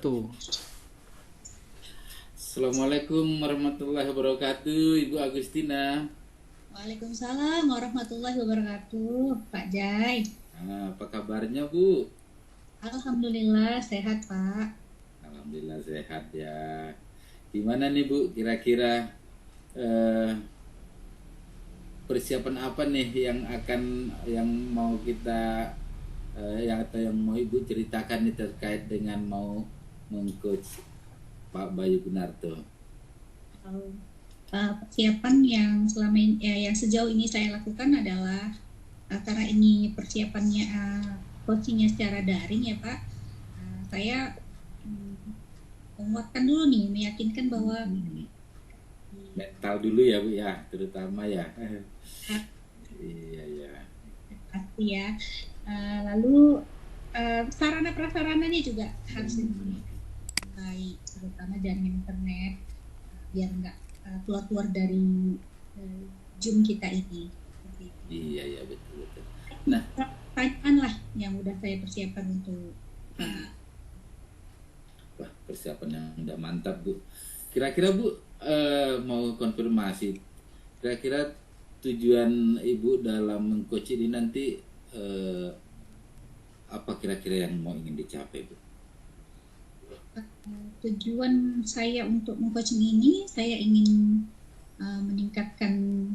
Tuh. Assalamualaikum warahmatullahi wabarakatuh, Ibu Agustina. Waalaikumsalam warahmatullahi wabarakatuh, Pak Jai. Apa kabarnya, Bu? Alhamdulillah sehat, Pak. Alhamdulillah sehat ya. Gimana nih, Bu? Kira-kira eh, persiapan apa nih yang mau kita yang mau Ibu ceritakan nih terkait dengan mau mengcoach Pak Bayu Gunarto? Persiapan yang selama ini, yang sejauh ini saya lakukan adalah karena ini persiapannya coachingnya secara daring ya, Pak. Saya menguatkan dulu nih, meyakinkan bahwa Mental dulu ya, Bu ya, terutama ya. Iya ya. pasti ya. Lalu sarana prasarananya juga harus baik, terutama jaringan internet biar nggak keluar dari Zoom kita ini. Iya ya, betul betul. Nah, Pertanyaan lah yang udah saya persiapkan untuk wah, persiapan yang udah mantap, Bu. Kira-kira, Bu, mau konfirmasi. Kira-kira tujuan Ibu dalam mengcoach ini nanti apa kira-kira yang mau ingin dicapai, Bu? tujuan saya untuk mengcoaching ini, saya ingin meningkatkan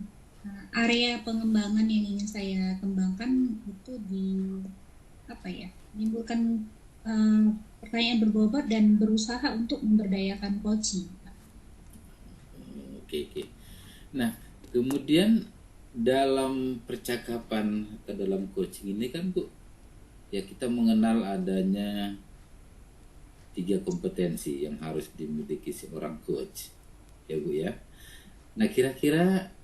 area pengembangan yang ingin saya kembangkan itu di apa ya, menimbulkan pertanyaan berbobot dan berusaha untuk memberdayakan coaching. Oke, oke. Nah, kemudian dalam percakapan atau dalam coaching ini kan, Bu, ya kita mengenal adanya 3 kompetensi yang harus dimiliki seorang coach, ya Bu ya. Nah, kira-kira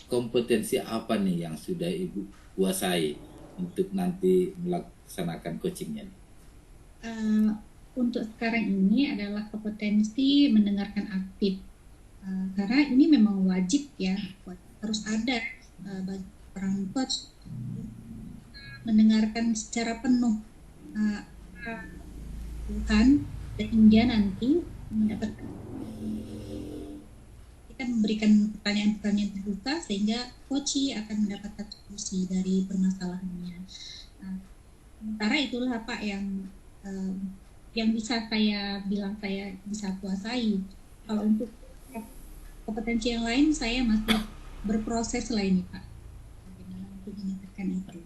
kompetensi apa nih yang sudah Ibu kuasai untuk nanti melaksanakan coachingnya? Untuk sekarang ini adalah kompetensi mendengarkan aktif, karena ini memang wajib ya, harus ada bagi orang coach mendengarkan secara penuh Tuhan, sehingga nanti mendapatkan kita memberikan pertanyaan-pertanyaan terbuka sehingga coach akan mendapatkan solusi dari permasalahannya. Sementara itulah Pak yang bisa saya bilang saya bisa kuasai. Kalau untuk kompetensi yang lain saya masih berproses lah ini Pak. Bagaimana untuk meningkatkan itu.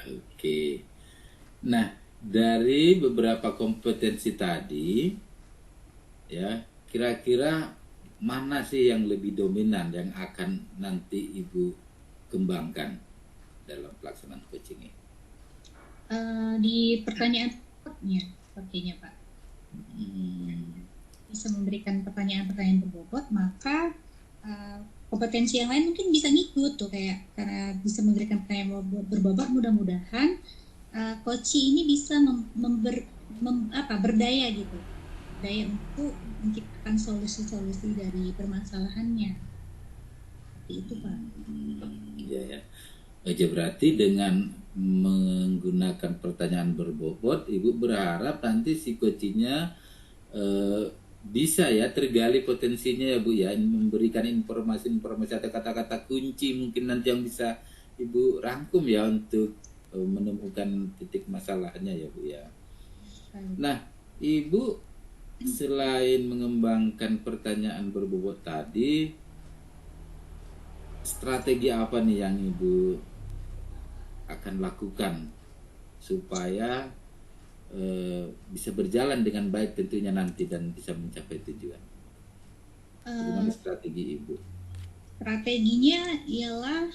Oke. Nah, dari beberapa kompetensi tadi, ya, kira-kira mana sih yang lebih dominan yang akan nanti Ibu kembangkan dalam pelaksanaan coaching ini? Di pertanyaan berikutnya, sepertinya Pak. Bisa memberikan pertanyaan-pertanyaan berbobot, maka kompetensi yang lain mungkin bisa ngikut tuh, kayak karena bisa memberikan pertanyaan berbobot, mudah-mudahan coach ini bisa berdaya gitu, daya untuk menciptakan solusi-solusi dari permasalahannya. Seperti itu Pak. Ya, ya. Oke, berarti dengan menggunakan pertanyaan berbobot, Ibu berharap nanti si coachingnya bisa ya tergali potensinya ya, Bu ya, memberikan informasi-informasi atau kata-kata kunci mungkin nanti yang bisa Ibu rangkum ya untuk menemukan titik masalahnya ya, Bu ya. Nah, Ibu selain mengembangkan pertanyaan berbobot tadi, strategi apa nih yang Ibu akan lakukan supaya bisa berjalan dengan baik tentunya nanti dan bisa mencapai tujuan? Bagaimana strategi Ibu? Strateginya ialah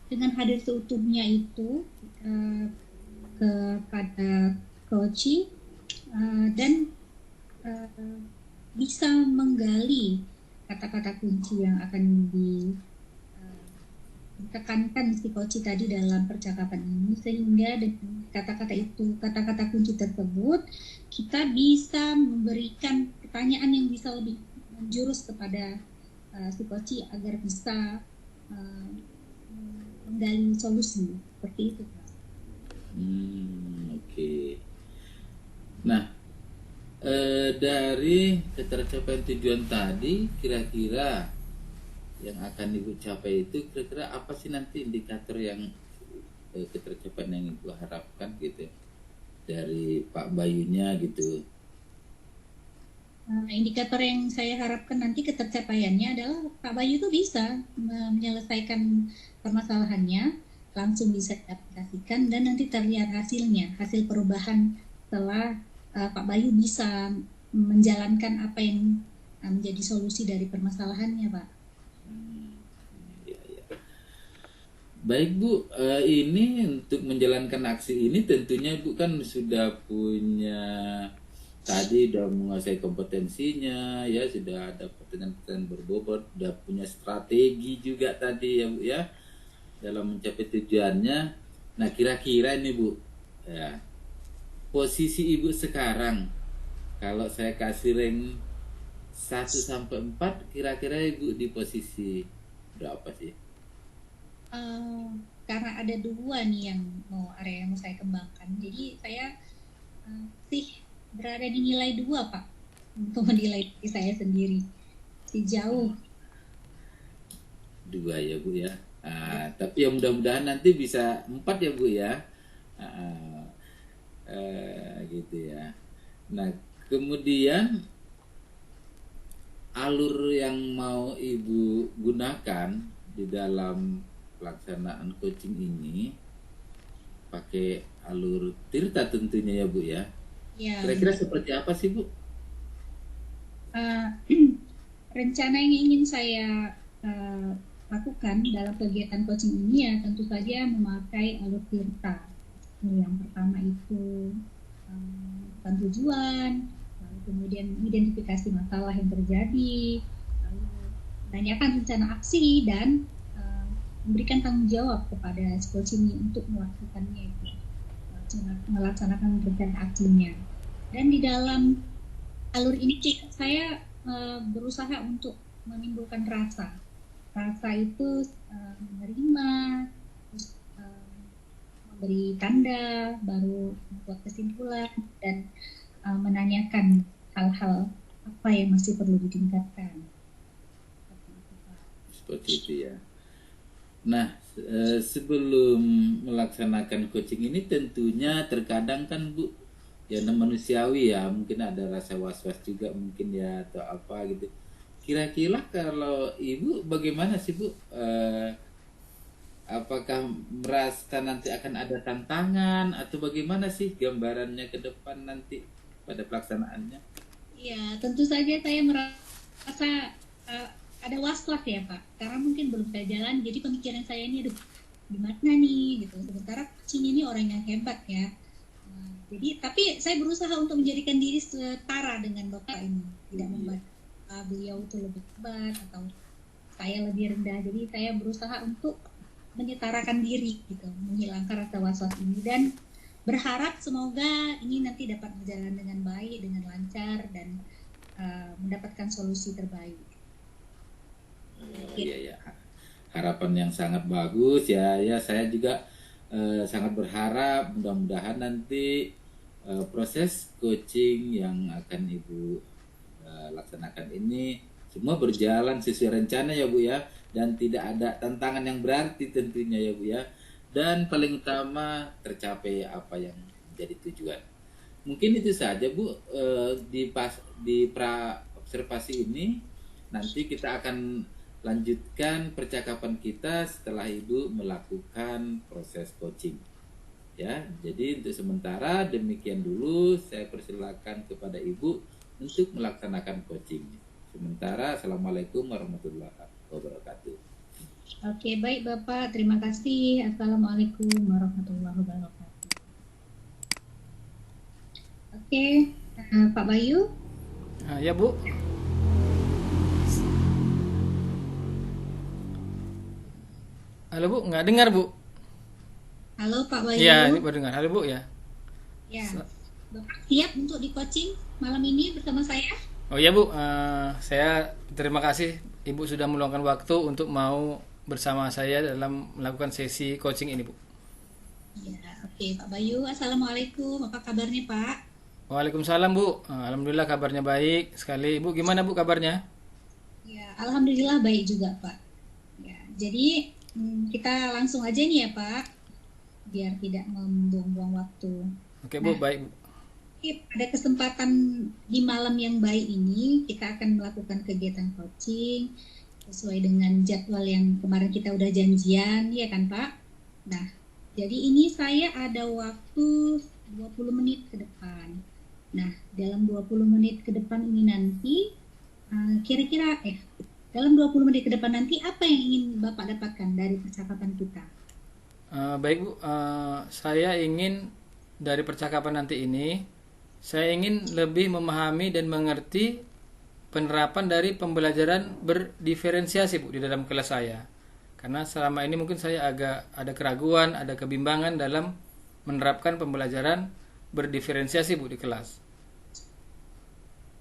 dengan hadir seutuhnya itu kepada coach dan bisa menggali kata-kata kunci yang akan ditekankan si coach tadi dalam percakapan ini, sehingga dengan kata-kata kunci tersebut kita bisa memberikan pertanyaan yang bisa lebih menjurus kepada si coach agar bisa menggali solusi seperti itu Pak. Oke. Nah, dari ketercapaian tujuan tadi, kira-kira yang akan Ibu capai itu kira-kira apa sih nanti indikator yang ketercapaian yang Ibu harapkan gitu ya, dari Pak Bayunya gitu. Indikator yang saya harapkan nanti ketercapaiannya adalah Pak Bayu itu bisa menyelesaikan permasalahannya, langsung bisa diaplikasikan dan nanti terlihat hasilnya, hasil perubahan setelah Pak Bayu bisa menjalankan apa yang menjadi solusi dari permasalahannya, Pak. Ya, ya. Baik Bu, ini untuk menjalankan aksi ini tentunya Ibu kan sudah punya, tadi udah menguasai kompetensinya ya, sudah ada pertanyaan-pertanyaan berbobot, udah punya strategi juga tadi ya Bu ya dalam mencapai tujuannya. Nah kira-kira ini Bu ya, posisi Ibu sekarang kalau saya kasih rank 1 sampai 4, kira-kira Ibu di posisi berapa sih? Karena ada dua nih yang area yang mau saya kembangkan, jadi saya sih berada di nilai 2 Pak untuk menilai diri saya sendiri, si jauh 2 ya Bu ya. Tapi ya mudah-mudahan nanti bisa 4 ya Bu ya. Gitu ya. Nah kemudian alur yang mau Ibu gunakan di dalam pelaksanaan coaching ini pakai alur Tirta tentunya ya Bu ya. ya. Kira-kira seperti apa sih Bu? Rencana yang ingin saya lakukan dalam kegiatan coaching ini ya tentu saja memakai alur Tirta. Yang pertama itu tujuan, lalu kemudian identifikasi masalah yang terjadi, lalu menanyakan rencana aksi dan memberikan tanggung jawab kepada coach ini untuk melakukannya itu, melaksanakan rencana aksinya. Dan di dalam alur ini saya berusaha untuk menimbulkan rasa itu menerima, terus memberi tanda, baru membuat kesimpulan dan menanyakan hal-hal apa yang masih perlu ditingkatkan. Seperti itu ya. Nah, sebelum melaksanakan coaching ini tentunya terkadang kan Bu, ya manusiawi ya, mungkin ada rasa was-was juga mungkin ya atau apa gitu. Kira-kira kalau Ibu bagaimana sih Bu? Apakah merasa nanti akan ada tantangan atau bagaimana sih gambarannya ke depan nanti pada pelaksanaannya? Ya, tentu saja saya merasa ada was-was ya Pak, karena mungkin belum saya jalan, jadi pemikiran saya ini aduh gimana nih gitu. Sementara coaching ini orang yang hebat ya. Jadi tapi saya berusaha untuk menjadikan diri setara dengan Bapak ini, tidak membuat beliau itu lebih hebat atau saya lebih rendah. Jadi saya berusaha untuk menyetarakan diri gitu, menghilangkan rasa was-was ini dan berharap semoga ini nanti dapat berjalan dengan baik, dengan lancar dan mendapatkan solusi terbaik. Iya ya, harapan yang sangat bagus ya. Ya saya juga sangat berharap mudah-mudahan nanti proses coaching yang akan Ibu laksanakan ini semua berjalan sesuai rencana ya Bu ya, dan tidak ada tantangan yang berarti tentunya ya Bu ya, dan paling utama tercapai apa yang menjadi tujuan. Mungkin itu saja Bu, di pra observasi ini nanti kita akan lanjutkan percakapan kita setelah Ibu melakukan proses coaching. Ya, jadi untuk sementara demikian dulu, saya persilakan kepada Ibu untuk melaksanakan coaching. Sementara, Assalamualaikum warahmatullahi wabarakatuh. Oke, baik Bapak, terima kasih. Assalamualaikum warahmatullahi wabarakatuh. Oke, Pak Bayu. Ya Bu. Halo Bu, nggak dengar Bu? Halo Pak Bayu. Iya, ini baru dengar. Halo Bu ya. Ya, Bapak siap untuk di coaching malam ini bersama saya? Oh iya Bu, saya terima kasih Ibu sudah meluangkan waktu untuk mau bersama saya dalam melakukan sesi coaching ini Bu. Ya, oke Pak Bayu. Assalamualaikum. Apa kabarnya Pak? Waalaikumsalam Bu. Alhamdulillah kabarnya baik sekali. Bu gimana Bu kabarnya? Ya, alhamdulillah baik juga, Pak. Ya, jadi kita langsung aja nih ya, Pak, biar tidak membuang-buang waktu. Oke Bu, Nah, baik Bu. pada kesempatan di malam yang baik ini, kita akan melakukan kegiatan coaching sesuai dengan jadwal yang kemarin kita udah janjian, ya kan, Pak? Nah, jadi ini saya ada waktu 20 menit ke depan. Nah, dalam 20 menit ke depan ini nanti, kira-kira, dalam 20 menit ke depan nanti, apa yang ingin Bapak dapatkan dari percakapan kita? Baik Bu, saya ingin dari percakapan nanti ini, saya ingin lebih memahami dan mengerti penerapan dari pembelajaran berdiferensiasi Bu di dalam kelas saya. Karena selama ini mungkin saya agak ada keraguan, ada kebimbangan dalam menerapkan pembelajaran berdiferensiasi Bu di kelas.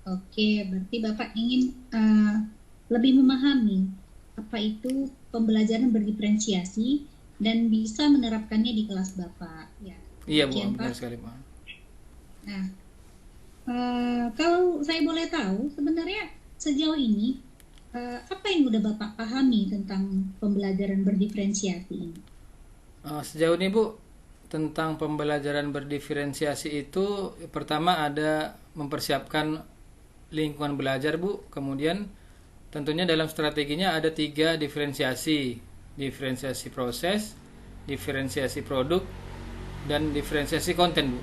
Oke, berarti Bapak ingin lebih memahami apa itu pembelajaran berdiferensiasi dan bisa menerapkannya di kelas Bapak. Ya, Iya Bu, demikian benar Pak. sekali Pak. Nah, kalau saya boleh tahu, sebenarnya sejauh ini apa yang udah Bapak pahami tentang pembelajaran berdiferensiasi ini? Sejauh ini Bu, tentang pembelajaran berdiferensiasi itu pertama ada mempersiapkan lingkungan belajar Bu, kemudian tentunya dalam strateginya ada 3 diferensiasi: diferensiasi proses, diferensiasi produk, dan diferensiasi konten Bu.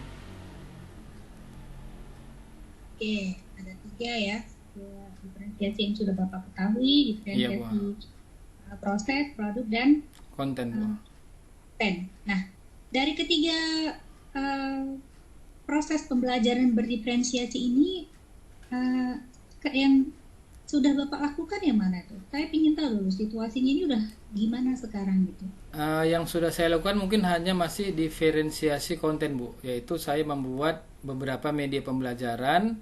Oke, ada 3 ya. Ya, diferensiasi yang sudah Bapak ketahui, Iya Bu. diferensiasi proses, produk, dan Konten Bu. konten. Nah, dari ketiga eh, proses pembelajaran berdiferensiasi ini, yang sudah Bapak lakukan yang mana tuh? Saya ingin tahu dulu situasinya ini udah gimana sekarang gitu. Yang sudah saya lakukan mungkin hanya masih diferensiasi konten Bu, yaitu saya membuat beberapa media pembelajaran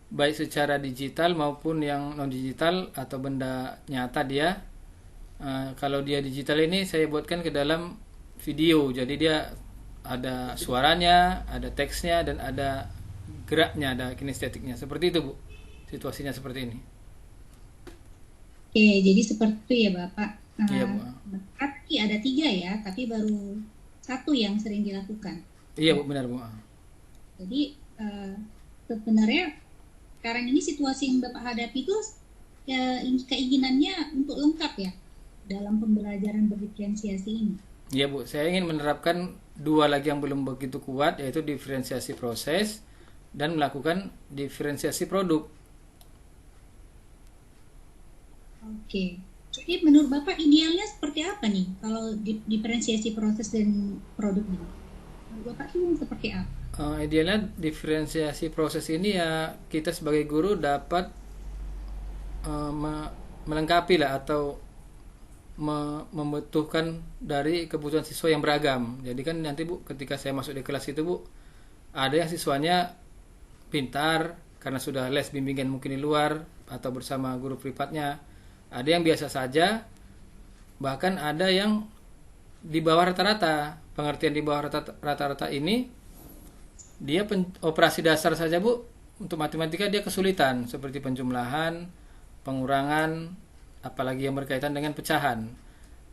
baik secara digital maupun yang non digital atau benda nyata dia. Kalau dia digital ini saya buatkan ke dalam video, jadi dia ada suaranya, ada teksnya, dan ada geraknya, ada kinestetiknya. Seperti itu Bu, situasinya seperti ini. Oke, jadi seperti itu ya Bapak. Iya Bu. Tapi ada 3 ya, tapi baru 1 yang sering dilakukan. Iya Bu, benar Bu. Jadi sebenarnya sekarang ini situasi yang Bapak hadapi itu ya, keinginannya untuk lengkap ya dalam pembelajaran berdiferensiasi ini. Iya Bu, saya ingin menerapkan 2 lagi yang belum begitu kuat, yaitu diferensiasi proses dan melakukan diferensiasi produk. Oke. Jadi menurut Bapak idealnya seperti apa nih kalau diferensiasi proses dan produk ini? Menurut Bapak itu seperti apa? Idealnya diferensiasi proses ini ya kita sebagai guru dapat melengkapi lah atau membutuhkan dari kebutuhan siswa yang beragam. Jadi kan nanti Bu, ketika saya masuk di kelas itu Bu, ada yang siswanya pintar karena sudah les bimbingan mungkin di luar atau bersama guru privatnya. Ada yang biasa saja, bahkan ada yang di bawah rata-rata. Pengertian di bawah rata-rata ini, dia operasi dasar saja Bu. Untuk matematika dia kesulitan, seperti penjumlahan, pengurangan, apalagi yang berkaitan dengan pecahan.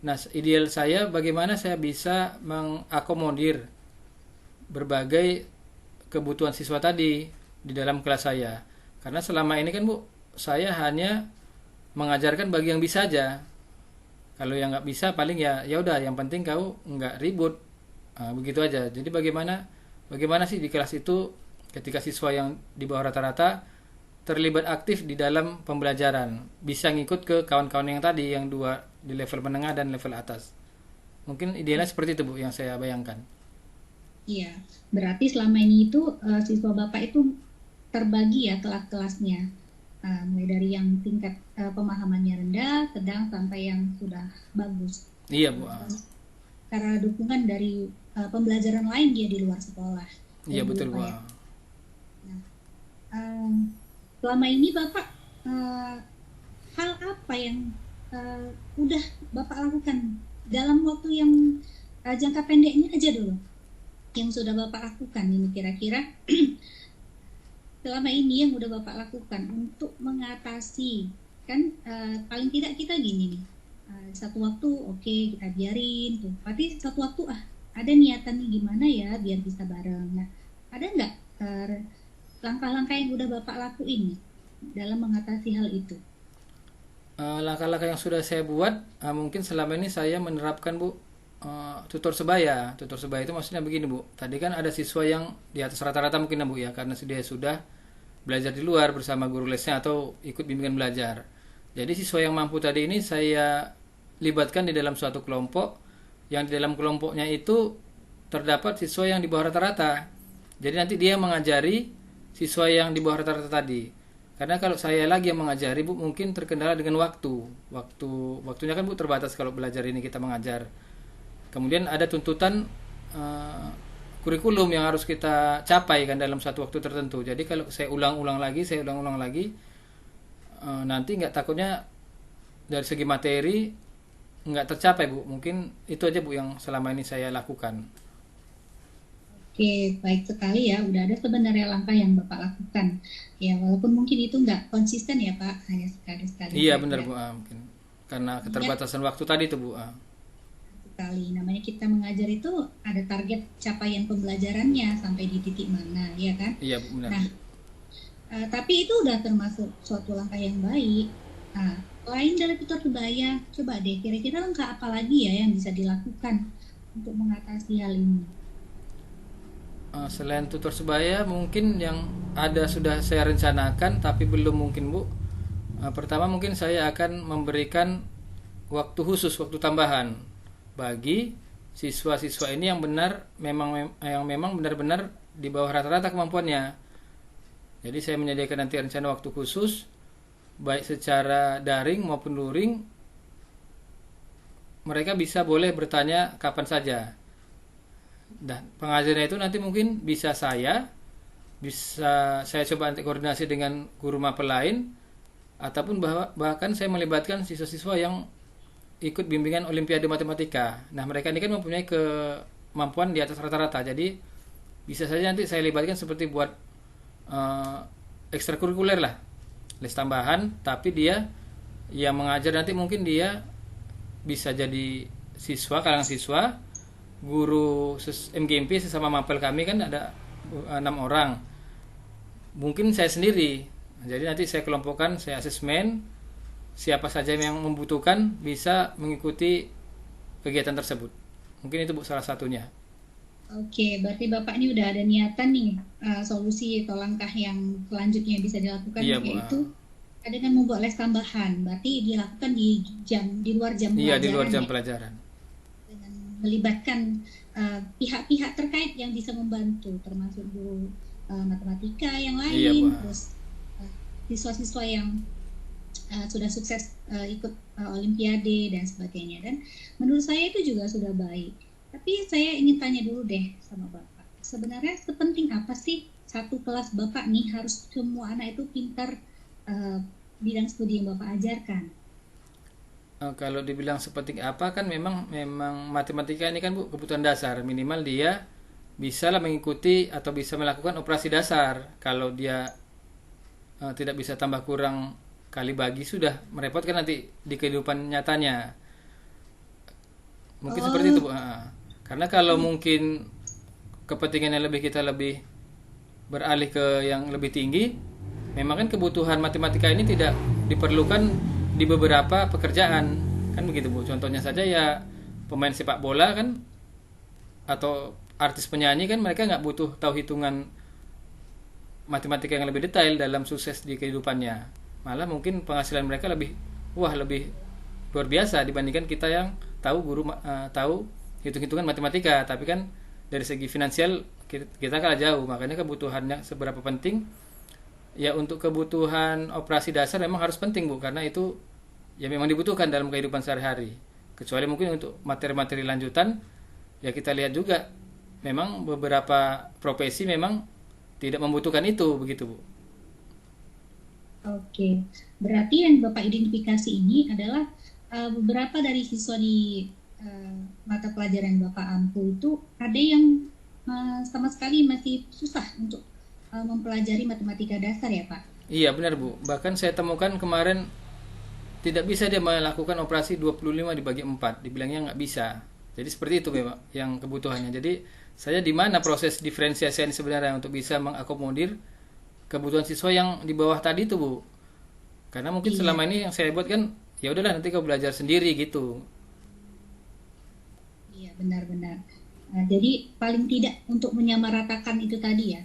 Nah, ideal saya bagaimana saya bisa mengakomodir berbagai kebutuhan siswa tadi di dalam kelas saya. Karena selama ini kan Bu, saya hanya mengajarkan bagi yang bisa aja. Kalau yang nggak bisa paling ya udah, yang penting kau nggak ribut. Begitu aja. Jadi bagaimana sih di kelas itu ketika siswa yang di bawah rata-rata terlibat aktif di dalam pembelajaran, bisa ngikut ke kawan-kawan yang tadi yang 2 di level menengah dan level atas. Mungkin idealnya seperti itu Bu yang saya bayangkan. Iya, berarti selama ini itu siswa Bapak itu terbagi ya kelas-kelasnya. Mulai dari yang tingkat pemahamannya rendah, sedang, sampai yang sudah bagus. Iya Bu. Karena dukungan dari pembelajaran lain dia di luar sekolah. Iya betul Bu. Selama ini Bapak hal apa yang udah Bapak lakukan dalam waktu yang jangka pendeknya aja dulu, yang sudah Bapak lakukan ini kira-kira selama ini yang udah Bapak lakukan untuk mengatasi, kan paling tidak kita gini nih, satu waktu oke, kita biarin tuh, tapi satu waktu ada niatan nih gimana ya biar bisa bareng. Nah, ada nggak langkah-langkah yang udah Bapak lakuin nih dalam mengatasi hal itu? Langkah-langkah yang sudah saya buat, mungkin selama ini saya menerapkan Bu, tutor sebaya. Tutor sebaya itu maksudnya begini Bu, tadi kan ada siswa yang di atas rata-rata mungkin Bu ya, karena dia sudah belajar di luar bersama guru lesnya atau ikut bimbingan belajar. Jadi siswa yang mampu tadi ini saya libatkan di dalam suatu kelompok, yang di dalam kelompoknya itu terdapat siswa yang di bawah rata-rata. Jadi nanti dia mengajari siswa yang di bawah rata-rata tadi. Karena kalau saya lagi yang mengajari Bu, mungkin terkendala dengan waktunya kan Bu terbatas kalau belajar ini kita mengajar. Kemudian ada tuntutan kurikulum yang harus kita capai kan dalam satu waktu tertentu. Jadi kalau saya ulang-ulang lagi, nanti nggak, takutnya dari segi materi nggak tercapai Bu. Mungkin itu aja Bu yang selama ini saya lakukan. Oke, baik sekali ya. Udah ada sebenarnya langkah yang Bapak lakukan. Ya, walaupun mungkin itu nggak konsisten ya Pak, hanya sekali-sekali Iya saja. benar Bu, mungkin karena keterbatasan waktu tadi itu Bu. Sekali. Namanya kita mengajar itu ada target capaian pembelajarannya sampai di titik mana, ya kan? Iya Bu, benar. Nah, tapi itu udah termasuk suatu langkah yang baik. Nah, lain dari tutor sebaya, coba deh kira-kira langkah apa lagi ya yang bisa dilakukan untuk mengatasi hal ini? Selain tutor sebaya, mungkin yang ada sudah saya rencanakan tapi belum mungkin Bu. Pertama mungkin saya akan memberikan waktu khusus, waktu tambahan bagi siswa-siswa ini yang memang benar-benar di bawah rata-rata kemampuannya. Jadi saya menyediakan nanti rencana waktu khusus baik secara daring maupun luring. Mereka boleh bertanya kapan saja. Dan pengajarnya itu nanti mungkin bisa saya coba nanti koordinasi dengan guru mapel lain, ataupun bahkan saya melibatkan siswa-siswa yang ikut bimbingan Olimpiade Matematika. Nah mereka ini kan mempunyai kemampuan di atas rata-rata, jadi bisa saja nanti saya libatkan seperti buat ekstrakurikuler lah, les tambahan, tapi dia yang mengajar nanti mungkin dia bisa jadi kalangan siswa, guru MGMP sesama mapel kami kan ada 6 orang, mungkin saya sendiri. Jadi nanti saya kelompokkan, saya asesmen siapa saja yang membutuhkan bisa mengikuti kegiatan tersebut. Mungkin itu Bu salah satunya. Oke, berarti Bapak ini udah ada niatan nih, solusi atau langkah yang selanjutnya bisa dilakukan, Iya, Bu. yaitu dengan membuat les tambahan. Berarti dilakukan di luar jam Iya, pelajaran. di luar jam ya? pelajaran. Dengan melibatkan pihak-pihak terkait yang bisa membantu, termasuk guru matematika yang lain, Iya, Bu. terus siswa-siswa yang sudah sukses ikut Olimpiade dan sebagainya. Dan menurut saya itu juga sudah baik. Tapi saya ingin tanya dulu deh sama Bapak. Sebenarnya sepenting apa sih satu kelas Bapak nih harus semua anak itu pintar bidang studi yang Bapak ajarkan? Kalau dibilang seperti apa kan memang matematika ini kan Bu kebutuhan dasar, minimal dia bisa lah mengikuti atau bisa melakukan operasi dasar. Kalau dia tidak bisa tambah kurang kali bagi, sudah merepotkan nanti di kehidupan nyatanya. Mungkin seperti itu Bu. Karena kalau mungkin kepentingannya kita lebih beralih ke yang lebih tinggi, memang kan kebutuhan matematika ini tidak diperlukan di beberapa pekerjaan, kan begitu Bu. Contohnya saja ya pemain sepak bola kan, atau artis penyanyi kan, mereka nggak butuh tahu hitungan matematika yang lebih detail dalam sukses di kehidupannya. Malah mungkin penghasilan mereka lebih luar biasa dibandingkan kita yang tahu hitung-hitungan matematika, tapi kan dari segi finansial kita kalah jauh. Makanya kebutuhannya seberapa penting ya, untuk kebutuhan operasi dasar memang harus penting Bu, karena itu ya memang dibutuhkan dalam kehidupan sehari-hari. Kecuali mungkin untuk materi-materi lanjutan ya kita lihat juga memang beberapa profesi memang tidak membutuhkan itu, begitu Bu. Oke, berarti yang Bapak identifikasi ini adalah beberapa dari siswa di mata pelajaran Bapak ampu itu ada yang sama sekali masih susah untuk mempelajari matematika dasar ya Pak? Iya benar Bu. Bahkan saya temukan kemarin tidak bisa dia melakukan operasi 25 dibagi 4. Dibilangnya nggak bisa. Jadi seperti itu memang yang kebutuhannya. Jadi saya di mana proses diferensiasi ini sebenarnya untuk bisa mengakomodir kebutuhan siswa yang di bawah tadi itu Bu. Karena mungkin Iya, selama ini yang saya buat kan ya udahlah nanti kau belajar sendiri gitu. iya benar-benar. Jadi paling tidak untuk menyamaratakan itu tadi ya,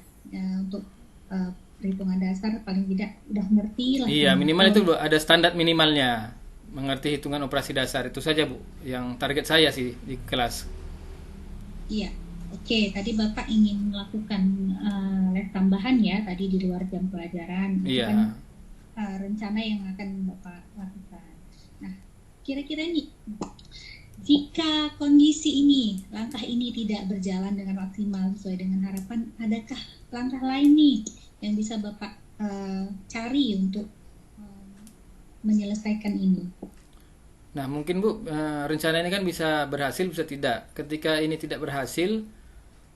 untuk eh, perhitungan dasar paling tidak udah ngerti lah Iya, ini. minimal Kalau itu Bu, ada standar minimalnya. Mengerti hitungan operasi dasar itu saja Bu, yang target saya sih di kelas. iya, oke. Tadi Bapak ingin melakukan les tambahan ya, tadi di luar jam pelajaran. Itu kan Iya. rencana yang akan Bapak lakukan. Nah, kira-kira nih, jika kondisi ini, langkah ini tidak berjalan dengan maksimal sesuai dengan harapan, adakah langkah lain nih yang bisa Bapak cari untuk eh, menyelesaikan ini? Nah, mungkin Bu, rencana ini kan bisa berhasil, bisa tidak. Ketika ini tidak berhasil,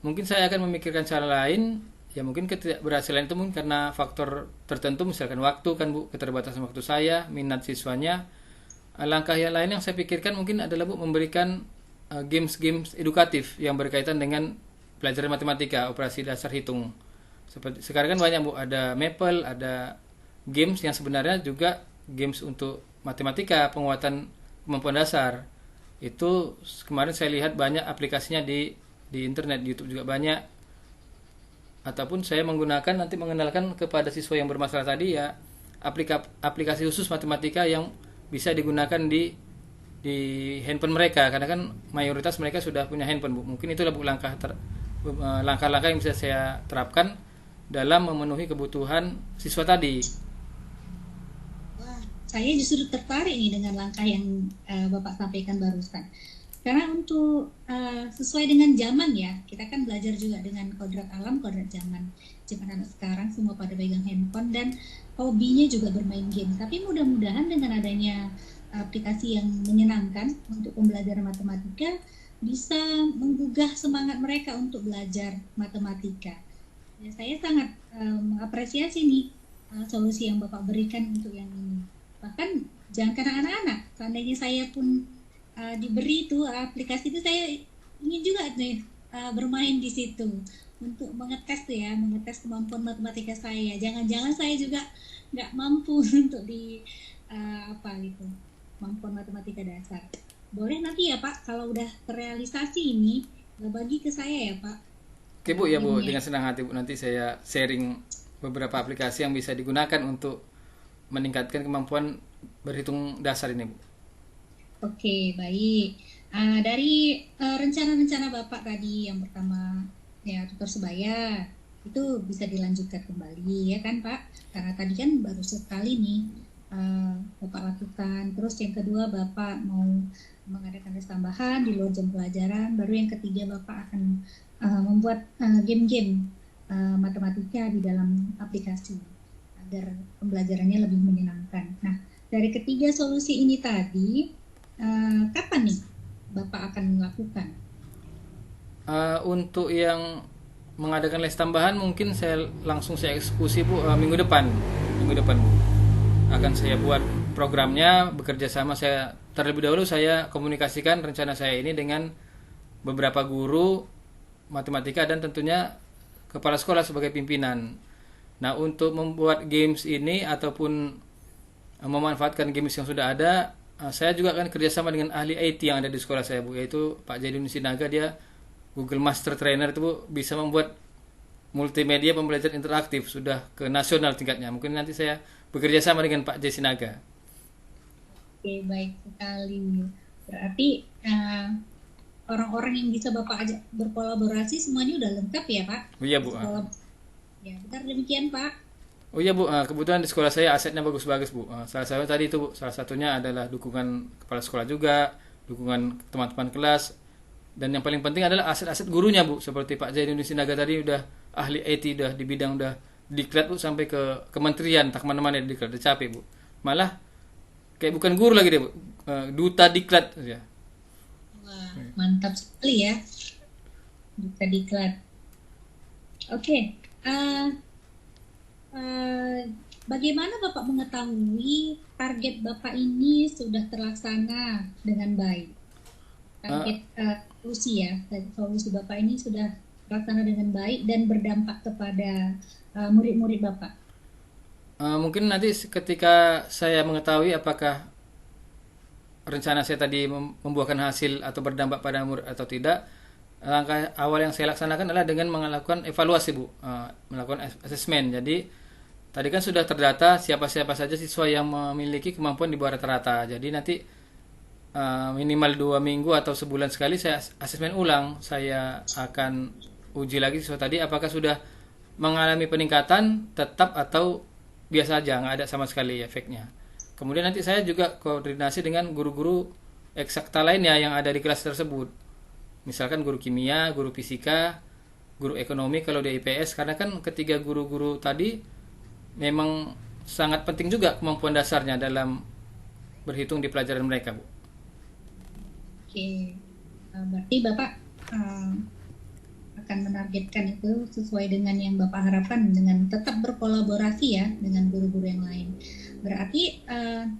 mungkin saya akan memikirkan cara lain. Ya mungkin ketidakberhasilan itu mungkin karena faktor tertentu, misalkan waktu kan Bu, keterbatasan waktu saya, minat siswanya. Langkah yang lain yang saya pikirkan mungkin adalah Bu memberikan games-games edukatif yang berkaitan dengan pelajaran matematika, operasi dasar hitung. Seperti sekarang kan banyak Bu, ada Maple, ada games yang sebenarnya juga games untuk matematika, penguatan kemampuan dasar. Itu kemarin saya lihat banyak aplikasinya di internet, di YouTube juga banyak. Ataupun saya menggunakan nanti mengenalkan kepada siswa yang bermasalah tadi ya aplikasi khusus matematika yang bisa digunakan di handphone mereka karena kan mayoritas mereka sudah punya handphone Bu. Mungkin itulah Bu langkah-langkah yang bisa saya terapkan dalam memenuhi kebutuhan siswa tadi. Wah, saya justru tertarik nih dengan langkah yang Bapak sampaikan barusan. Karena untuk sesuai dengan zaman ya, kita kan belajar juga dengan kodrat alam, kodrat zaman. Zaman anak sekarang semua pada pegang handphone dan hobinya juga bermain game. Tapi mudah-mudahan dengan adanya aplikasi yang menyenangkan untuk pembelajaran matematika bisa menggugah semangat mereka untuk belajar matematika. Ya, saya sangat mengapresiasi nih solusi yang Bapak berikan untuk yang ini. Bahkan jangan karena anak-anak, seandainya saya pun diberi itu aplikasi itu, saya ingin juga nih bermain di situ untuk mengetes tuh ya, mengetes kemampuan matematika saya. Jangan-jangan saya juga nggak mampu untuk di apa gitu, kemampuan matematika dasar. Boleh nanti ya Pak, kalau udah terrealisasi ini, bagi ke saya ya Pak Oke Bu, ya Bu, gamenya. dengan senang hati Bu nanti saya sharing beberapa aplikasi yang bisa digunakan untuk meningkatkan kemampuan berhitung dasar ini Bu. Oke, baik. Dari rencana-rencana Bapak tadi, yang pertama ya tutor sebaya, itu bisa dilanjutkan kembali ya kan Pak? Karena tadi kan baru sekali nih Bapak lakukan. Terus yang kedua Bapak mau mengadakan les tambahan di luar jam pelajaran. Baru yang ketiga Bapak akan membuat game-game matematika di dalam aplikasi agar pembelajarannya lebih menyenangkan. Nah, dari ketiga solusi ini tadi, kapan nih Bapak akan melakukan? Untuk yang mengadakan les tambahan mungkin saya eksekusi Bu minggu depan Bu. Akan saya buat programnya, bekerja sama saya terlebih dahulu saya komunikasikan rencana saya ini dengan beberapa guru matematika dan tentunya kepala sekolah sebagai pimpinan. Nah, untuk membuat games ini ataupun memanfaatkan games yang sudah ada, saya juga akan kerjasama dengan ahli IT yang ada di sekolah saya Bu, yaitu Pak Jadun Sinaga. Dia Google Master Trainer itu Bu, bisa membuat multimedia pembelajaran interaktif sudah ke nasional tingkatnya. Mungkin nanti saya bekerja sama dengan Pak J Sinaga. Oke, baik sekali. Berarti orang-orang yang bisa Bapak ajak berkolaborasi semuanya udah lengkap ya Pak? Oh iya Bu. Sekolah. Ya, benar demikian Pak. Oh iya Bu, kebetulan di sekolah saya asetnya bagus-bagus Bu. Salah satu tadi itu Bu, salah satunya adalah dukungan kepala sekolah juga, dukungan teman-teman kelas, dan yang paling penting adalah aset-aset gurunya Bu. Seperti Pak Zainuddin Sinaga tadi udah ahli IT, udah di bidang udah diklat Bu sampai ke kementerian, tak kemana-mana diklat, udah capek Bu. Malah kayak bukan guru lagi deh Bu, duta diklat ya. Wah, mantap sekali ya. Bisa diklat. Oke, eh, bagaimana Bapak mengetahui target Bapak ini sudah terlaksana dengan baik? Eh, Target solusi ya, solusi Bapak ini sudah terlaksana dengan baik dan berdampak kepada murid-murid Bapak. Mungkin nanti ketika saya mengetahui apakah rencana saya tadi membuahkan hasil atau berdampak pada murid atau tidak, langkah awal yang saya laksanakan adalah dengan melakukan evaluasi, Bu. Melakukan asesmen. Jadi tadi kan sudah terdata siapa-siapa saja siswa yang memiliki kemampuan di bawah rata-rata. Jadi nanti minimal 2 minggu atau sebulan sekali saya asesmen ulang. Saya akan uji lagi siswa tadi apakah sudah mengalami peningkatan tetap atau biasa aja, nggak ada sama sekali efeknya. Kemudian nanti saya juga koordinasi dengan guru-guru eksakta lainnya yang ada di kelas tersebut. Misalkan guru kimia, guru fisika, guru ekonomi kalau di IPS, karena kan ketiga guru-guru tadi memang sangat penting juga kemampuan dasarnya dalam berhitung di pelajaran mereka, Bu. Oke, berarti Bapak uh, akan menargetkan itu sesuai dengan yang Bapak harapkan dengan tetap berkolaborasi ya dengan guru-guru yang lain. Berarti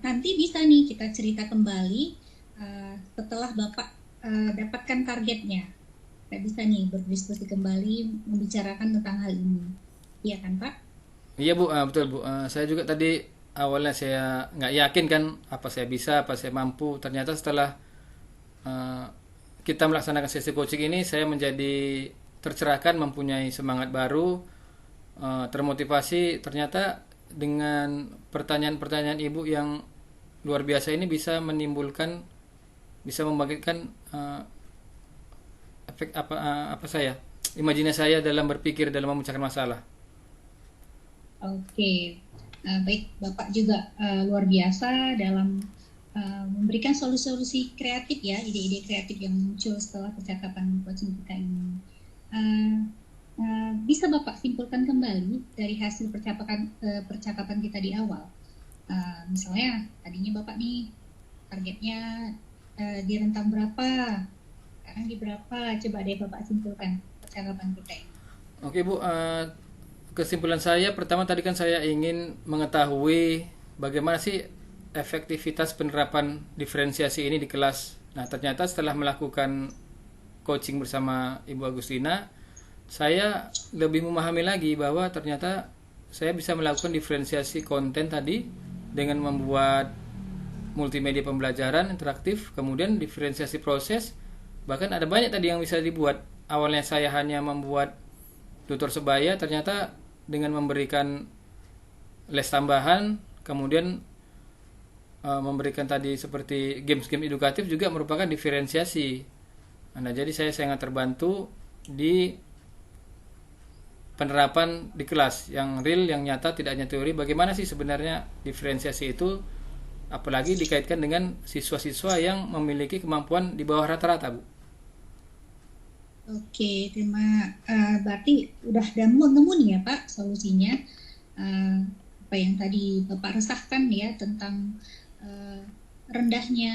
nanti bisa nih kita cerita kembali setelah Bapak dapatkan targetnya. Kita bisa nih berdiskusi kembali membicarakan tentang hal ini. Iya kan Pak? Iya, Bu, betul, Bu. Saya juga tadi awalnya saya nggak yakin kan apa saya bisa, apa saya mampu. Ternyata setelah eh, kita melaksanakan sesi coaching ini, saya menjadi tercerahkan, mempunyai semangat baru, termotivasi. Ternyata dengan pertanyaan-pertanyaan Ibu yang luar biasa ini bisa menimbulkan, bisa membangkitkan efek apa saya, imajinasi saya dalam berpikir dalam memecahkan masalah. Oke, baik Bapak juga luar biasa dalam memberikan solusi-solusi kreatif ya, ide-ide kreatif yang muncul setelah percakapan coaching kita ini. Uh, bisa Bapak simpulkan kembali dari hasil percakapan kita di awal. Misalnya tadinya Bapak nih targetnya di rentang berapa, sekarang di berapa? Coba deh Bapak simpulkan percakapan kita ini. Oke, Bu, kesimpulan saya pertama tadi kan saya ingin mengetahui bagaimana sih efektivitas penerapan diferensiasi ini di kelas. Nah, ternyata setelah melakukan coaching bersama Ibu Agustina, saya lebih memahami lagi bahwa ternyata saya bisa melakukan diferensiasi konten tadi dengan membuat multimedia pembelajaran interaktif, kemudian diferensiasi proses, bahkan ada banyak tadi yang bisa dibuat. Awalnya saya hanya membuat tutor sebaya, ternyata dengan memberikan les tambahan, kemudian memberikan tadi seperti games-game edukatif juga merupakan diferensiasi. Nah, jadi saya sangat terbantu di penerapan di kelas yang real, yang nyata, tidak hanya teori. Bagaimana sih sebenarnya diferensiasi itu, apalagi dikaitkan dengan siswa-siswa yang memiliki kemampuan di bawah rata-rata, Bu. Oke, berarti udah nemu nih ya Pak solusinya. Apa yang tadi Bapak resahkan ya tentang rendahnya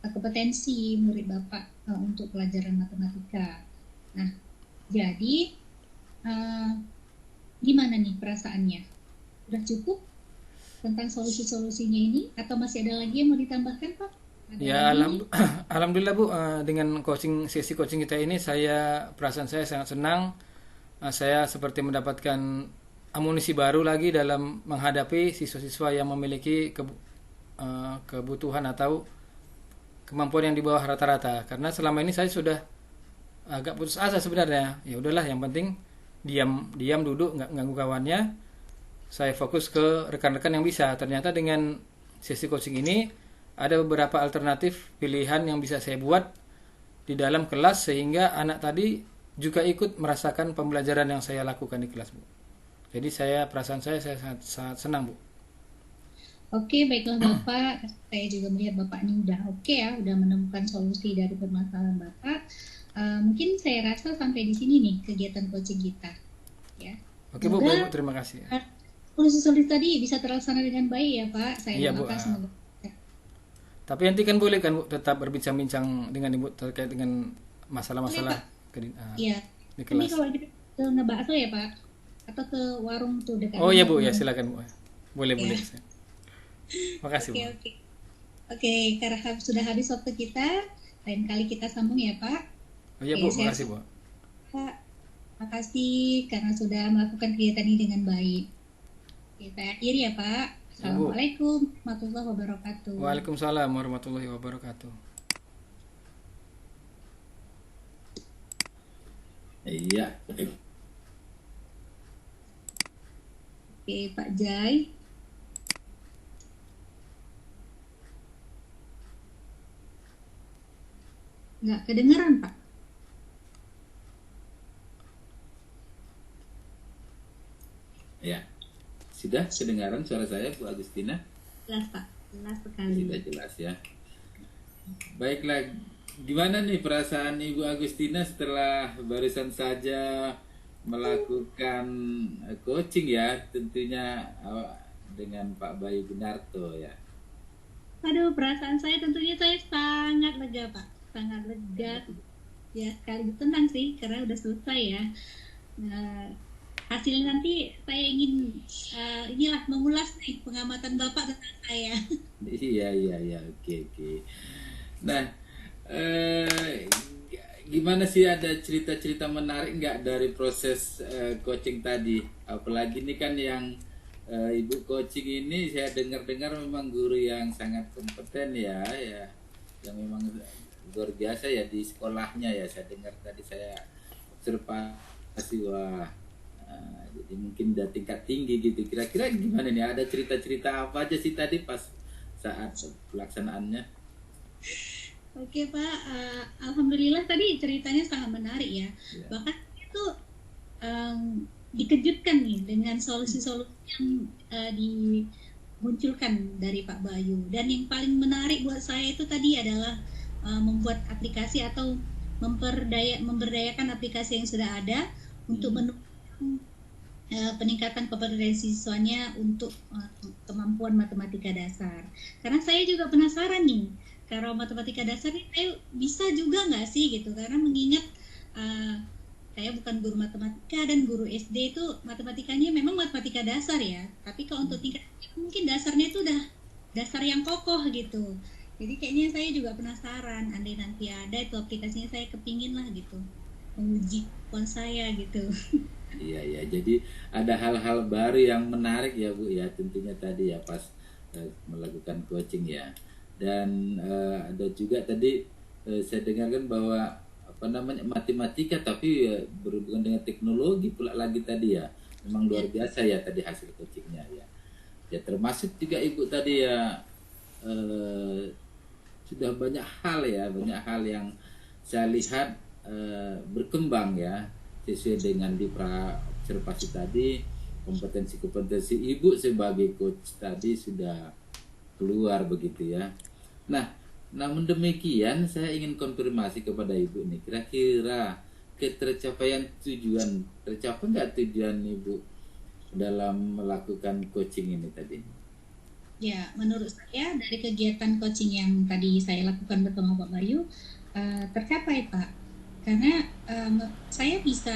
kompetensi murid Bapak untuk pelajaran matematika. Nah, jadi gimana nih perasaannya? Udah cukup tentang solusi-solusinya ini atau masih ada lagi yang mau ditambahkan Pak? Ada Ya, lagi? alhamdulillah, Bu, dengan sesi coaching kita ini, perasaan saya sangat senang. Saya seperti mendapatkan amunisi baru lagi dalam menghadapi siswa-siswa yang memiliki kebutuhan atau kemampuan yang di bawah rata-rata. Karena selama ini saya sudah agak putus asa sebenarnya. Ya udahlah, yang penting diam duduk, nggak ganggu kawannya. Saya fokus ke rekan-rekan yang bisa. Ternyata dengan sesi coaching ini ada beberapa alternatif pilihan yang bisa saya buat di dalam kelas sehingga anak tadi juga ikut merasakan pembelajaran yang saya lakukan di kelas, Bu. Jadi perasaan saya sangat senang, Bu. Oke, baiklah Bapak. Saya juga melihat Bapak ini udah oke ya, udah menemukan solusi dari permasalahan Bapak. Mungkin saya rasa sampai di sini nih kegiatan coaching kita. Ya. Oke, Bu, baik, Bu, terima kasih. Solusi-solusi tadi bisa terlaksana dengan baik ya Pak. Saya Iya, Bu. doakan semoga. Tapi nanti kan boleh kan, Bu, tetap berbincang-bincang dengan Ibu terkait dengan masalah-masalah Iya. di Ini kelas. kalau kita ngebahas ya Pak. atau ke warung tuh dekat Oh ya rumah Bu, ya tuh. silakan Bu. Boleh Ya. boleh. Makasih Oke, Bu. oke. Oke, karena sudah habis waktu kita, lain kali kita sambung ya, Pak. Oh ya Oke, Bu, saya makasih Bu. Pak. Makasih karena sudah melakukan kegiatan ini dengan baik. Oke, saya akhiri ya, Pak. Ya Bu. Assalamualaikum warahmatullahi wabarakatuh. Waalaikumsalam warahmatullahi wabarakatuh. Iya. Oke, Pak Jai. Nggak kedengeran, Pak. Ya. Sudah kedengaran suara saya Bu Agustina? Jelas, Pak. Jelas sekali. Sudah jelas ya. Baiklah, gimana nih perasaan Ibu Agustina setelah barusan saja melakukan coaching ya, tentunya dengan Pak Bayu Gunarto ya. Aduh, perasaan saya tentunya saya sangat lega, Pak. Sangat lega. Ya, sekali tenang sih, karena udah selesai ya. Nah, hasilnya nanti saya ingin inilah mengulas nih pengamatan Bapak tentang saya. Iya, oke. Nah, gimana sih, ada cerita-cerita menarik nggak dari proses coaching tadi? Apalagi ini kan yang Ibu coaching ini saya dengar-dengar memang guru yang sangat kompeten ya, yang memang luar biasa ya di sekolahnya ya. Saya dengar tadi, saya observasi, wah, jadi mungkin udah tingkat tinggi gitu. Kira-kira gimana nih? Ada cerita-cerita apa aja sih tadi pas saat pelaksanaannya? Oke Pak, Alhamdulillah tadi ceritanya sangat menarik ya. Ya. Bahkan itu dikejutkan nih dengan solusi-solusi yang dimunculkan dari Pak Bayu. Dan yang paling menarik buat saya itu tadi adalah membuat aplikasi atau memberdayakan aplikasi yang sudah ada untuk menunjang peningkatan kompetensi siswanya untuk kemampuan matematika dasar. Karena saya juga penasaran nih, kalau matematika dasar ini saya bisa juga nggak sih gitu, karena mengingat saya bukan guru matematika dan guru SD itu matematikanya memang matematika dasar ya, tapi kalau untuk tingkat mungkin dasarnya itu udah dasar yang kokoh gitu. Jadi kayaknya saya juga penasaran, andai nanti ada itu aplikasinya, saya kepingin lah gitu menguji kemampuan saya gitu. Iya, jadi ada hal-hal baru yang menarik ya Bu ya, tentunya tadi ya pas melakukan coaching ya. Dan ada juga tadi saya dengarkan bahwa apa namanya, matematika tapi berhubungan dengan teknologi pula lagi tadi ya. Memang luar biasa ya tadi hasil coachingnya ya. Ya termasuk juga Ibu tadi ya, sudah banyak hal yang saya lihat berkembang ya, sesuai dengan di observasi tadi. Kompetensi Ibu sebagai coach tadi sudah keluar begitu ya. Nah, namun demikian saya ingin konfirmasi kepada Ibu nih, kira-kira tercapai nggak tujuan Ibu dalam melakukan coaching ini tadi? Ya, menurut saya dari kegiatan coaching yang tadi saya lakukan bersama Pak Bayu tercapai Pak, karena saya bisa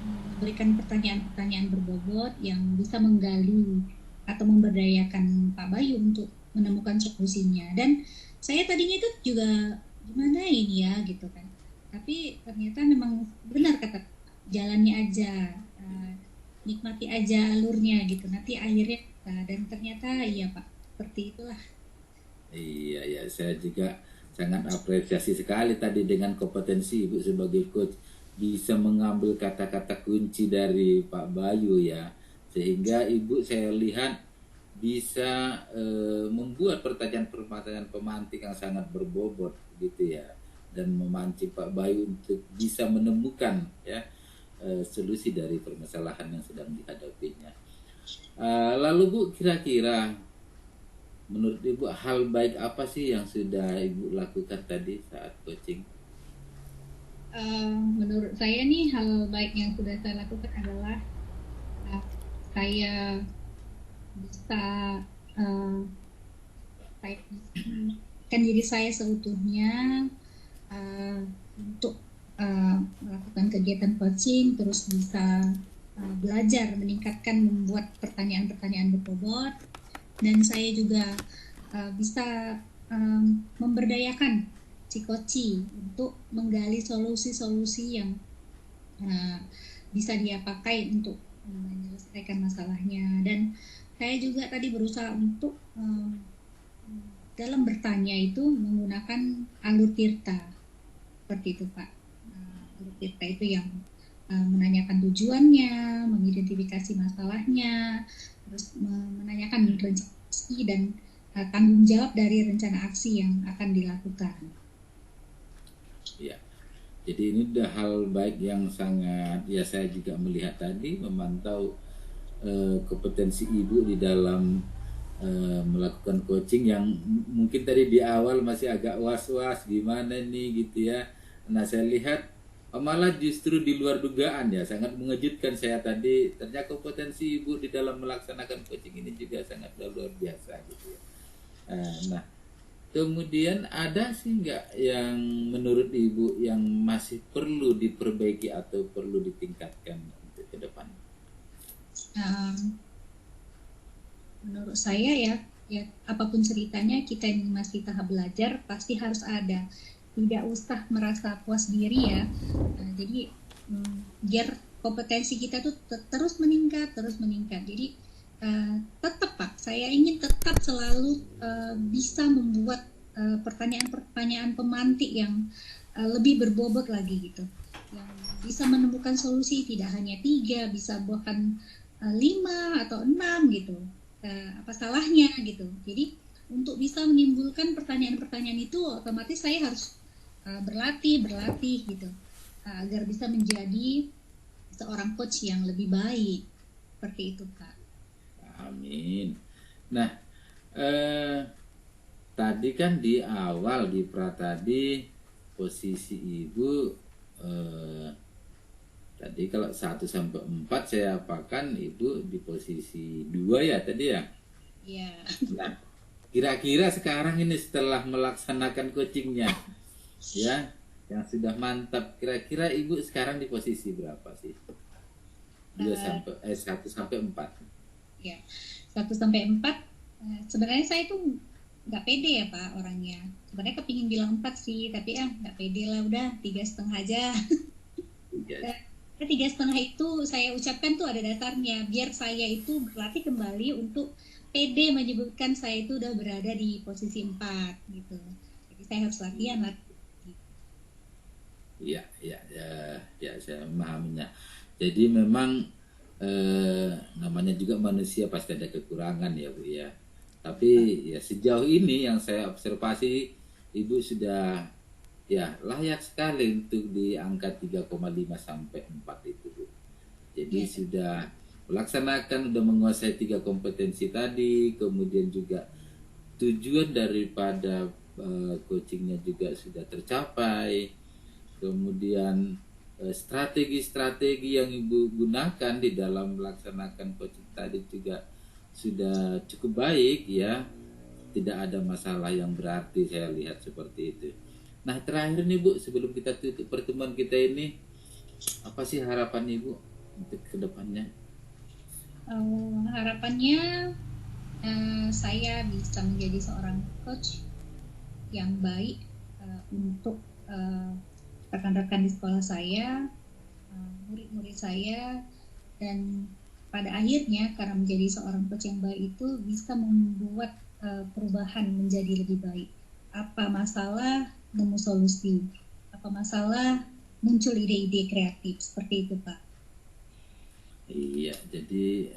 memberikan pertanyaan-pertanyaan berbobot yang bisa menggali atau memberdayakan Pak Bayu untuk menemukan solusinya. Dan saya tadinya itu juga gimana ini ya gitu kan, tapi ternyata memang benar kata jalannya aja, nikmati aja alurnya gitu, nanti akhirnya dan ternyata iya Pak, seperti itulah. Iya, saya juga sangat apresiasi sekali tadi dengan kompetensi Ibu sebagai coach, bisa mengambil kata-kata kunci dari Pak Bayu ya, sehingga Ibu saya lihat bisa membuat pertanyaan-pertanyaan pemantik yang sangat berbobot gitu ya, dan memancing Pak Bayu untuk bisa menemukan ya solusi dari permasalahan yang sedang dihadapinya. Lalu Bu, kira-kira menurut Ibu hal baik apa sih yang sudah Ibu lakukan tadi saat coaching? Menurut saya nih hal baik yang sudah saya lakukan adalah saya bisa kan diri saya seutuhnya untuk melakukan kegiatan coaching, terus bisa belajar meningkatkan membuat pertanyaan-pertanyaan berbobot, dan saya juga bisa memberdayakan si coach untuk menggali solusi-solusi yang bisa dia pakai untuk menyelesaikan masalahnya. Dan saya juga tadi berusaha untuk dalam bertanya itu menggunakan alur tirta seperti itu Pak. Alur tirta itu yang menanyakan tujuannya, mengidentifikasi masalahnya, terus menanyakan rencana aksi dan tanggung jawab dari rencana aksi yang akan dilakukan. Ya, jadi ini udah hal baik yang sangat, ya saya juga melihat tadi, memantau kompetensi Ibu di dalam melakukan coaching yang mungkin tadi di awal masih agak was-was gimana nih gitu ya. Nah saya lihat malah justru di luar dugaan ya, sangat mengejutkan saya tadi, ternyata kompetensi Ibu di dalam melaksanakan coaching ini juga sangat luar biasa gitu ya. Nah kemudian ada sih nggak yang menurut Ibu yang masih perlu diperbaiki atau perlu ditingkatkan untuk ke depan? Menurut saya ya apapun ceritanya, kita ini masih tahap belajar, pasti harus ada. Tidak usah merasa puas diri ya. Jadi biar kompetensi kita tuh terus meningkat. Jadi tetap Pak, saya ingin tetap selalu bisa membuat pertanyaan-pertanyaan pemantik yang lebih berbobot lagi gitu, yang bisa menemukan solusi tidak hanya 3, bisa bahkan 5 atau 6 gitu. Apa salahnya gitu. Jadi untuk bisa menimbulkan pertanyaan-pertanyaan itu, otomatis saya harus berlatih gitu, agar bisa menjadi seorang coach yang lebih baik. Seperti itu Kak. Amin. Nah tadi kan di awal di tadi posisi Ibu tadi kalau 1 sampai 4 saya apakan Ibu di posisi 2 ya tadi ya. Iya. Nah, kira-kira sekarang ini setelah melaksanakan coachingnya ya, yang sudah mantap, kira-kira Ibu sekarang di posisi berapa sih? 1 sampai 4. Ya, 1 sampai 4. Sebenarnya saya tuh nggak pede ya Pak orangnya. Sebenarnya kepingin bilang 4 sih, tapi nggak pede lah, udah 3,5 aja. 3,5 itu saya ucapkan tuh ada dasarnya, biar saya itu berlatih kembali untuk pede menyebutkan saya itu udah berada di posisi 4 gitu. Jadi saya harus latihan. Iya, saya memahaminya. Jadi memang namanya juga manusia pasti ada kekurangan ya Bu ya. Tapi ya sejauh ini yang saya observasi Ibu sudah ya layak sekali untuk di angka 3,5 sampai 4 itu Bu. Jadi sudah melaksanakan, sudah menguasai 3 kompetensi tadi, kemudian juga tujuan daripada coachingnya juga sudah tercapai, kemudian strategi-strategi yang Ibu gunakan di dalam melaksanakan coaching tadi juga sudah cukup baik ya, tidak ada masalah yang berarti saya lihat seperti itu. Nah terakhir nih Bu, sebelum kita tutup pertemuan kita ini, apa sih harapan Ibu untuk kedepannya? Harapannya saya bisa menjadi seorang coach yang baik untuk rekan-rekan di sekolah saya, murid-murid saya, dan pada akhirnya karena menjadi seorang coach yang baik itu bisa membuat perubahan menjadi lebih baik. Apa masalah, nemu solusi. Apa masalah, muncul ide-ide kreatif. Seperti itu Pak. Iya, jadi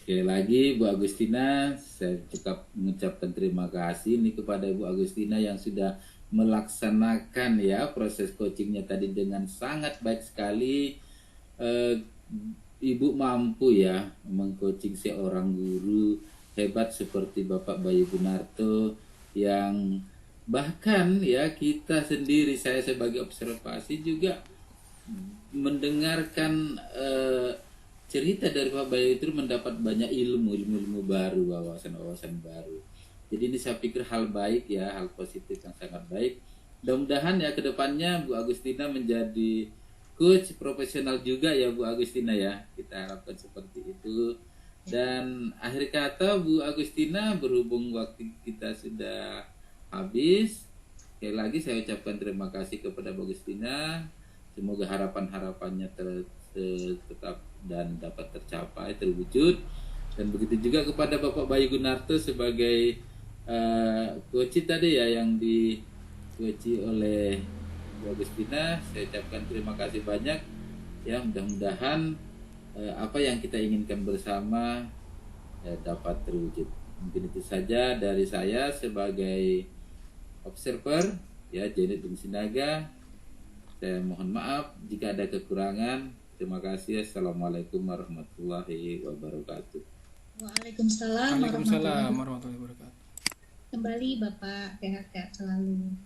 sekali lagi Bu Agustina, saya tetap mengucapkan terima kasih nih kepada Bu Agustina yang sudah melaksanakan ya proses coachingnya tadi dengan sangat baik sekali. Ibu mampu ya mengcoaching seorang guru hebat seperti Bapak Bayu Gunarto, yang bahkan ya kita sendiri, saya sebagai observasi juga mendengarkan cerita dari Pak Bayu itu mendapat banyak ilmu baru, wawasan baru. Jadi ini saya pikir hal baik ya, hal positif yang sangat baik. Mudah-mudahan ya kedepannya Bu Agustina menjadi coach profesional juga ya Bu Agustina ya. Kita harapkan seperti itu. Dan akhir kata Bu Agustina, berhubung waktu kita sudah habis, sekali lagi saya ucapkan terima kasih kepada Bu Agustina. Semoga harapan-harapannya tetap dan dapat tercapai, terwujud. Dan begitu juga kepada Bapak Bayu Gunarto sebagai coach tadi ya, yang di-coach oleh Bu Agustina. Saya ucapkan terima kasih banyak ya. Mudah-mudahan apa yang kita inginkan bersama dapat terwujud. Mungkin itu saja dari saya sebagai observer ya, Janet Bung Sinaga. Saya mohon maaf jika ada kekurangan. Terima kasih. Assalamualaikum warahmatullahi wabarakatuh. Waalaikumsalam Waalaikumsalam warahmatullahi wabarakatuh. Kembali Bapak, sehat-sehat selalu.